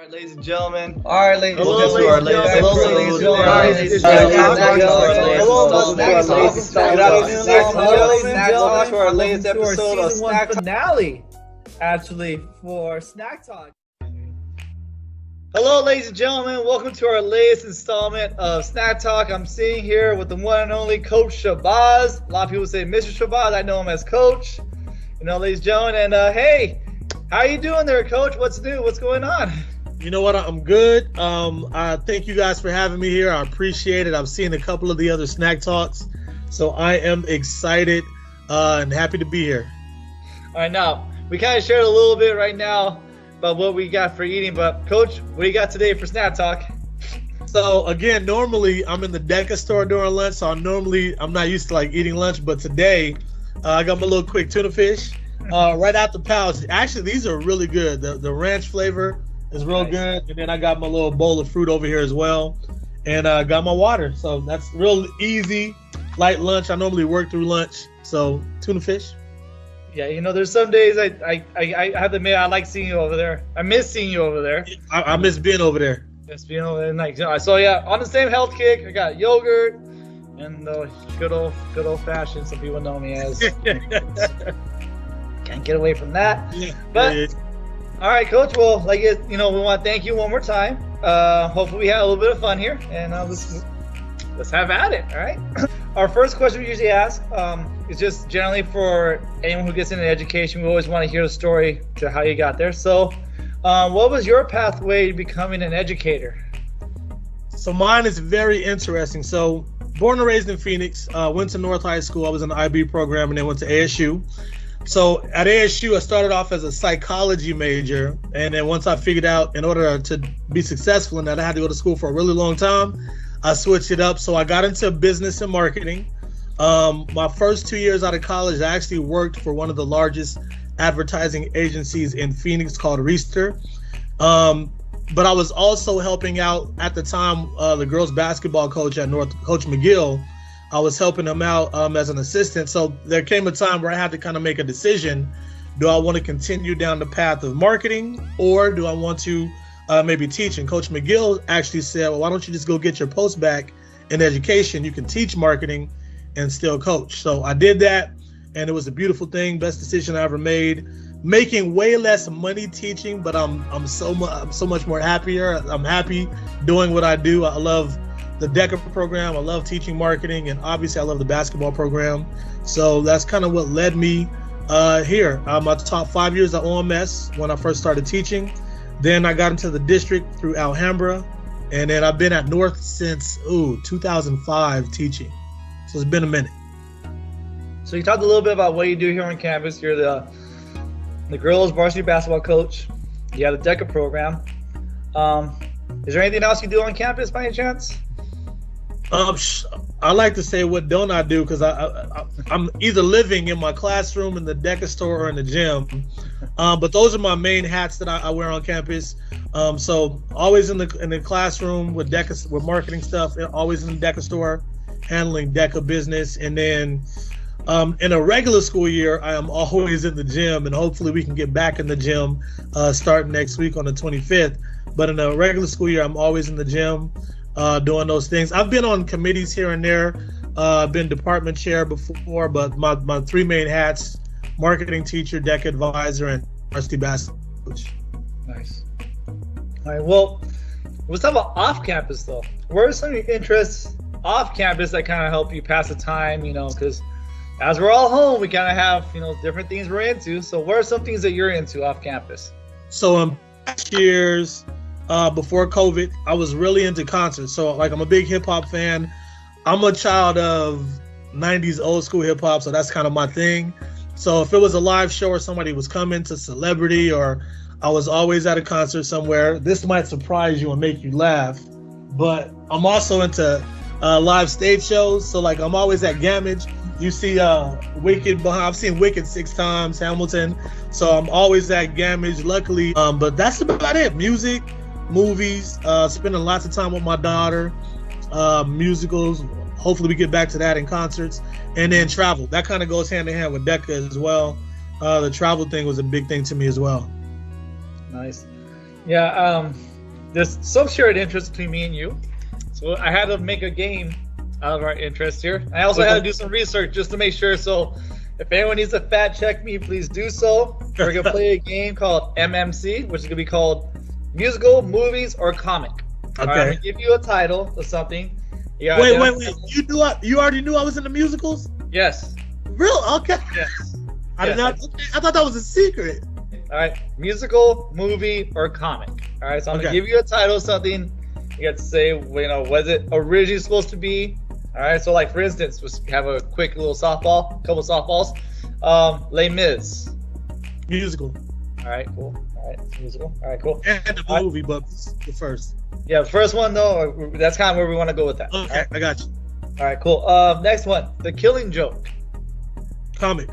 Alright, ladies and gentlemen. Alright, ladies and Hello, gentlemen. ladies and gentlemen. Welcome to our latest episode of Snack Talk. Finale, actually, for Snack Talk. Hello, ladies and gentlemen. Welcome to our latest installment of Snack Talk. I'm sitting here with the one and only Coach Shabazz. A lot of people say Mr. Shabazz. I know him as Coach. You know, ladies and gentlemen. And hey, how are you doing there, Coach? What's new? What's going on? You know what? I'm good. I thank you guys for having me here. I appreciate it. I've seen a couple of the other Snack Talks, so I am excited and happy to be here. All right, now we kind of shared a little bit right now about what we got for eating, but Coach, what do you got today for Snack Talk? So again, normally I'm in the DECA store during lunch, so I'm not used to like eating lunch, but today I got my little quick tuna fish right out the pouch. Actually, these are really good. The ranch flavor is real good, and then I got my little bowl of fruit over here as well, and got my water. So that's real easy, light lunch. I normally work through lunch, so tuna fish. Yeah, you know, there's some days I have to admit I like seeing you over there. I miss seeing you over there. I miss being over there. Miss being over there. Like, so yeah, on the same health kick, I got yogurt and the good old fashioned. Some people know me as. Can't get away from that. But. All right, Coach. Well, we want to thank you one more time. Hopefully, we had a little bit of fun here, and let's have at it. All right. Our first question we usually ask is just generally for anyone who gets into education. We always want to hear the story to how you got there. So, what was your pathway to becoming an educator? So mine is very interesting. So, born and raised in Phoenix, went to North High School. I was in the IB program, and then went to ASU. So at ASU, I started off as a psychology major, and then once I figured out in order to be successful in that, I had to go to school for a really long time. I switched it up, so I got into business and marketing. My first 2 years out of college, I actually worked for one of the largest advertising agencies in Phoenix called Reister. But I was also helping out at the time the girls basketball coach at North, Coach McGill. I was helping him out as an assistant. So there came a time where I had to kind of make a decision. Do I want to continue down the path of marketing, or do I want to maybe teach? And Coach McGill actually said, well, why don't you just go get your post back in education? You can teach marketing and still coach. So I did that, and it was a beautiful thing. Best decision I ever made. Making way less money teaching, but I'm so much more happier. I'm happy doing what I do. I love the DECA program. I love teaching marketing, and obviously I love the basketball program. So that's kind of what led me here. My top 5 years at OMS when I first started teaching. Then I got into the district through Alhambra, and then I've been at North since 2005 teaching. So it's been a minute. So you talked a little bit about what you do here on campus. You're the girls varsity basketball coach. You have the DECA program. Is there anything else you do on campus by any chance? I like to say, what don't I do? Because I'm either living in my classroom, in the DECA store, or in the gym. But those are my main hats that I wear on campus. So always in the classroom with DECA, with marketing stuff, and always in the DECA store, handling DECA business. And then in a regular school year, I am always in the gym, and hopefully we can get back in the gym starting next week on the 25th. But in a regular school year, I'm always in the gym. Doing those things. I've been on committees here and there, been department chair before, but my three main hats: marketing teacher, DECA advisor, and varsity basketball coach. Nice. All right, well, let's talk about off campus though. What are some of your interests off campus that kind of help you pass the time, because as we're all home, we kind of have, different things we're into. So what are some things that you're into off campus? So past years, before COVID, I was really into concerts. So I'm a big hip hop fan. I'm a child of 90s old school hip hop, so that's kind of my thing. So if it was a live show or somebody was coming to celebrity, or I was always at a concert somewhere, this might surprise you and make you laugh, but I'm also into live stage shows. So I'm always at Gamage. You see Wicked behind. I've seen Wicked 6 times, Hamilton. So I'm always at Gamage, luckily. But that's about it. Music, movies, spending lots of time with my daughter, musicals. Hopefully we get back to that in concerts, and then travel. That kind of goes hand in hand with DECA as well. The travel thing was a big thing to me as well. Nice. Yeah. there's some shared interest between me and you, so I had to make a game out of our interest here. I also had to do some research just to make sure. So if anyone needs to fact check me, please do so. We're gonna play a game called MMC, which is gonna be called musical, movies, or comic. Okay. I'm gonna give you a title of something. Wait. You already knew I was in the musicals? Yes. Real? Okay. Yes. I did not. Okay. I thought that was a secret. All right. Musical, movie, or comic. All right. So I'm gonna give you a title of something. You got to say, was it originally supposed to be? All right. So, like for instance, just have a quick little softball, couple softballs. Les Mis. Musical. All right. Cool. All right. Musical. All right. Cool. And the movie, but the first. Yeah, the first one though. That's kind of where we want to go with that. Okay, right? I got you. All right. Cool. Next one. The Killing Joke. Comic.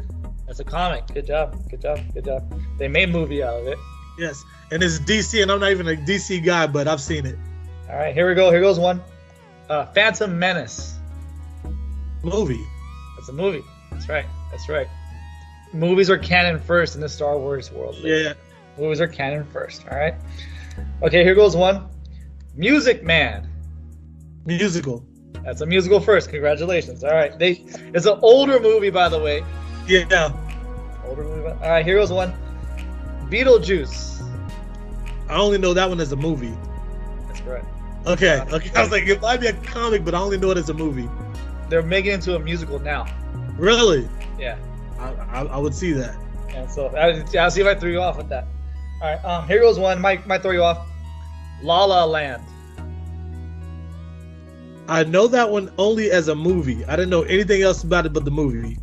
That's a comic. Good job. Good job. Good job. They made a movie out of it. Yes, and it's DC, and I'm not even a DC guy, but I've seen it. All right, here we go. Here goes one. Phantom Menace. Movie. That's a movie. That's right. That's right. Movies are canon first in the Star Wars world. Yeah. Movies are canon first. All right. Okay, here goes one. Music Man. Musical. That's a musical first. Congratulations. All right. It's an older movie, by the way. Yeah. Older movie. All right, here goes one. Beetlejuice. I only know that one as a movie. That's correct. Okay. I was like, it might be a comic, but I only know it as a movie. They're making it into a musical now. Really? Yeah. I would see that. And so I'll see if I threw you off with that. All right. Here goes one. Might throw you off. La La Land. I know that one only as a movie. I didn't know anything else about it but the movie.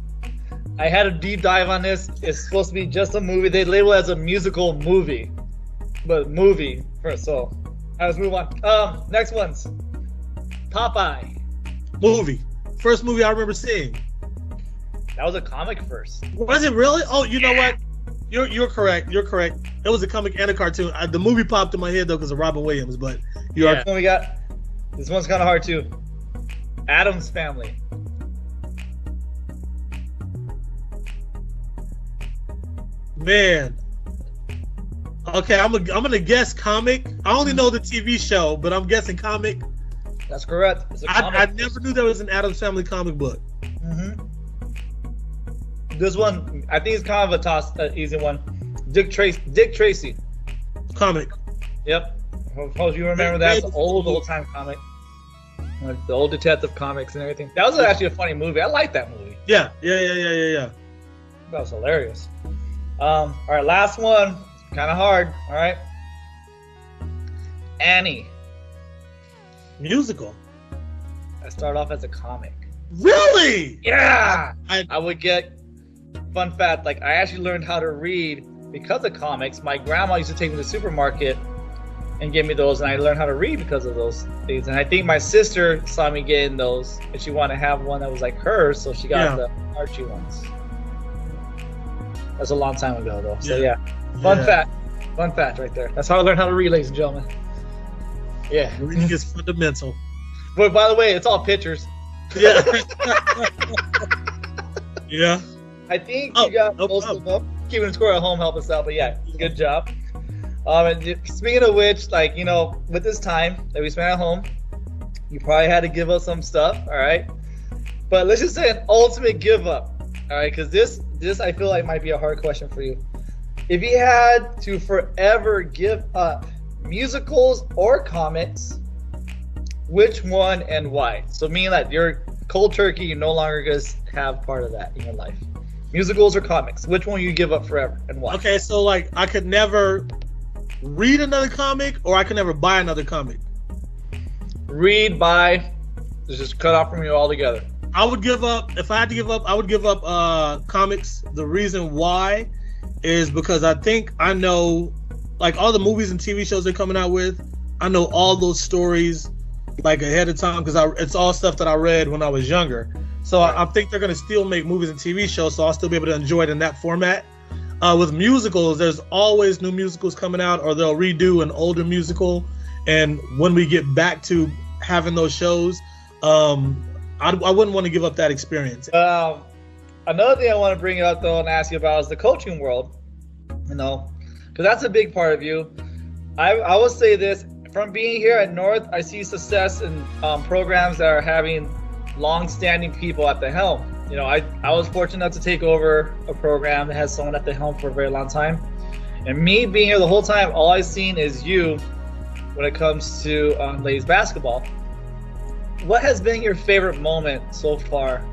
I had a deep dive on this. It's supposed to be just a movie. They label it as a musical movie, but movie first. So let's move on. Next one's Popeye. Movie. First movie I remember seeing. That was a comic first. Was it really? Oh, you know what? You're correct. You're correct. It was a comic and a cartoon. The movie popped in my head though because of Robin Williams. But you are. We got this one's kind of hard too. Addams Family. Man. Okay, I'm gonna guess comic. I only know the TV show, but I'm guessing comic. That's correct. It's a comic. I never knew there was an Addams Family comic book. Mm-hmm. This one, I think it's kind of a easy one. Dick Tracy. Comic. Yep. Hope you remember that. It's an old time comic. Like the old detective comics and everything. That was actually a funny movie. I like that movie. Yeah. That was hilarious. All right, last one. Kind of hard. All right. Annie. Musical. I started off as a comic. Really? Yeah. I would get. Fun fact, like I actually learned how to read because of comics. My grandma used to take me to the supermarket and give me those, and I learned how to read because of those things. And I think my sister saw me getting those, and she wanted to have one that was like hers, so she got the Archie ones. That's a long time ago, though. So fun fact right there. That's how I learned how to read, ladies and gentlemen. Yeah, reading is fundamental. But by the way, it's all pictures. Yeah. Yeah. I think you got most of them. Keeping score at home help us out, but yeah, good job. And speaking of which, like, you know, with this time that we spent at home, you probably had to give up some stuff, all right? But let's just say an ultimate give up, all right? Because this I feel like might be a hard question for you. If you had to forever give up musicals or comics, which one and why? So meaning that you're cold turkey, you're no longer going to have part of that in your life. Musicals or comics? Which one you give up forever and why? Okay, so like I could never read another comic or I could never buy another comic. Read, buy, just cut off from you altogether. I would give up, if I had to give up, I would give up comics. The reason why is because I think I know, like all the movies and TV shows they're coming out with, I know all those stories like ahead of time because it's all stuff that I read when I was younger. So I think they're going to still make movies and TV shows, so I'll still be able to enjoy it in that format. With musicals, there's always new musicals coming out, or they'll redo an older musical. And when we get back to having those shows, I wouldn't want to give up that experience. Another thing I want to bring up, though, and ask you about is the coaching world, you know, because that's a big part of you. I will say this, from being here at North, I see success in programs that are having long-standing people at the helm. You know, I was fortunate enough to take over a program that has someone at the helm for a very long time. And me being here the whole time, all I've seen is you when it comes to ladies basketball. What has been your favorite moment so far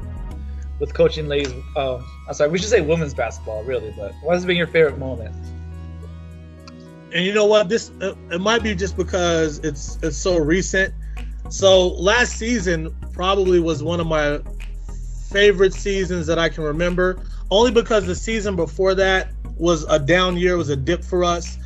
with coaching ladies? I'm sorry, we should say women's basketball, really, but what has been your favorite moment? And you know what? This it might be just because it's so recent. So last season probably was one of my favorite seasons that I can remember, only because the season before that was a down year, was a dip for us.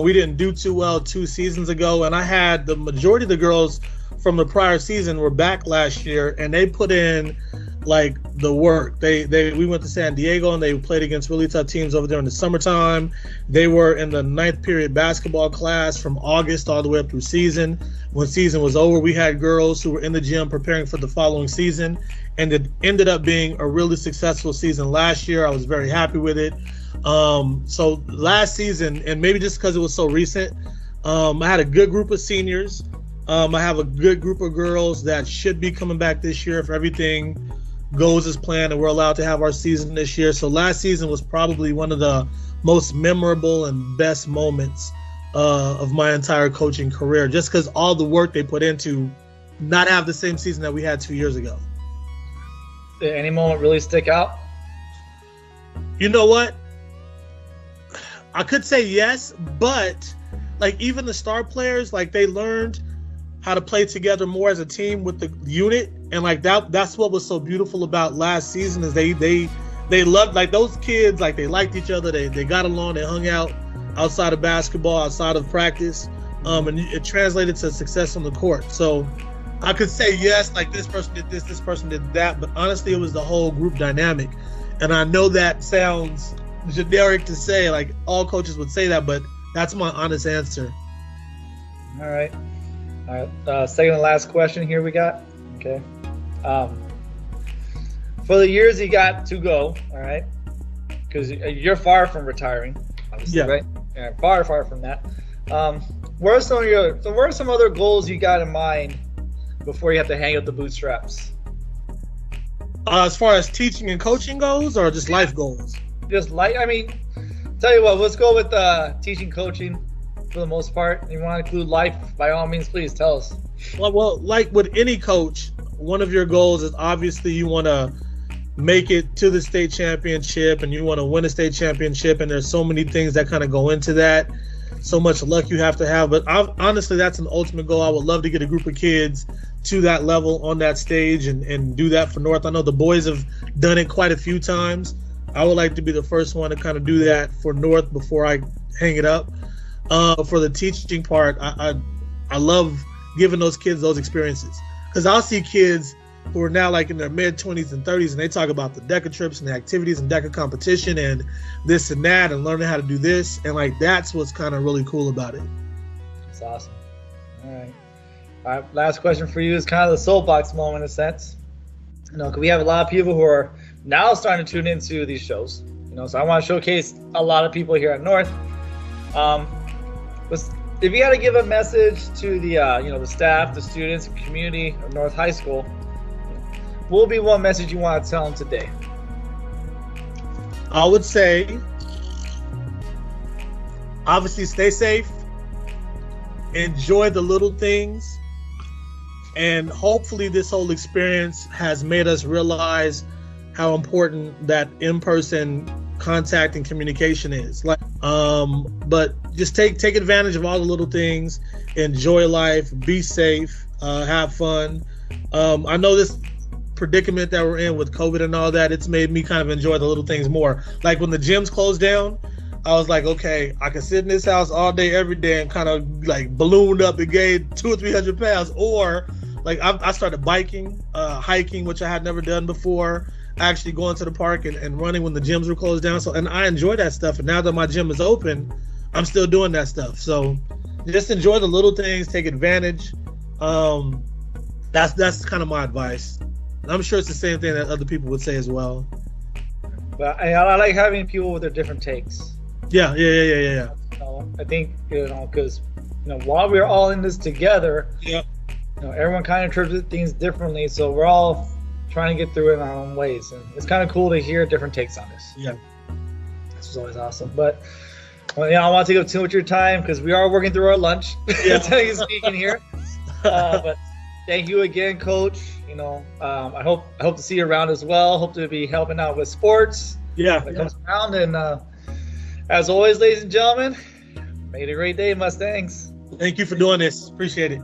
We didn't do too well 2 seasons ago, and I had the majority of the girls from the prior season were back last year, and they put in like the work. We went to San Diego and they played against really tough teams over there in the summertime. They were in the 9th period basketball class from August all the way up through season. When season was over, we had girls who were in the gym preparing for the following season, and it ended up being a really successful season last year. I was very happy with it. So last season, and maybe just because it was so recent, I had a good group of seniors. I have a good group of girls that should be coming back this year if everything goes as planned and we're allowed to have our season this year. So last season was probably one of the most memorable and best moments of my entire coaching career, just because all the work they put into not have the same season that we had 2 years ago. Did any moment really stick out? You know what? I could say yes, but like even the star players, like they learned how to play together more as a team with the unit, and like that's what was so beautiful about last season is they loved, like those kids, like they liked each other, they got along, they hung out outside of basketball, outside of practice, and it translated to success on the court. So I could say yes, like this person did this person did that, but honestly it was the whole group dynamic. And I know that sounds generic to say, like all coaches would say that, but that's my honest answer. All right. Second and last question here we got. Okay. For the years you got to go, all right, because you're far from retiring, obviously, yeah. Right? Yeah, far from that. What are some other goals you got in mind before you have to hang up the bootstraps? As far as teaching and coaching goes, or just life goals? Just tell you what, let's go with teaching, coaching for the most part. You want to include life, by all means, please tell us. Well, like with any coach, one of your goals is obviously you want to make it to the state championship and you want to win a state championship, and there's so many things that kind of go into that, so much luck you have to have. But honestly, that's an ultimate goal. I would love to get a group of kids to that level on that stage and do that for North. I know the boys have done it quite a few times. I would like to be the first one to kind of do that for North before I hang it up. For the teaching part, I love giving those kids those experiences, because I'll see kids who are now like in their mid-20s and 30s, and they talk about the DECA trips and the activities and DECA competition and this and that and learning how to do this, and like that's what's kind of really cool about it. That's awesome. All right, last question for you is kind of the soapbox moment in a sense. You know, 'cause we have a lot of people who are now starting to tune into these shows. You know, so I want to showcase a lot of people here at North. If you got to give a message to the the staff, the students, the community of North High School, what will be one message you want to tell them today? I would say, obviously, stay safe, enjoy the little things, and hopefully this whole experience has made us realize how important that in-person contact and communication is. But just take advantage of all the little things, enjoy life, be safe, have fun. I know this predicament that we're in with COVID and all that, it's made me kind of enjoy the little things more. Like when the gyms closed down, I was like, okay, I can sit in this house all day, every day, and kind of like ballooned up and gained 200 or 300 pounds. Or like I started biking, hiking, which I had never done before. Actually going to the park and running when the gyms were closed down. And I enjoy that stuff. And now that my gym is open, I'm still doing that stuff. So just enjoy the little things, take advantage. That's kind of my advice. And I'm sure it's the same thing that other people would say as well. But I like having people with their different takes. Yeah. I think, because while we're all in this together, Yep. Everyone kind of interprets things differently, so we're all trying to get through it in our own ways, and it's kind of cool to hear different takes on this. Yeah. This is always awesome. But I don't want to take up too much of your time because we are working through our lunch. Yeah. Speaking here, but thank you again, Coach. I hope to see you around as well. Hope to be helping out with sports. Yeah. When it comes around, and as always, ladies and gentlemen, make it a great day, Mustangs. Thank you for doing this. Appreciate it.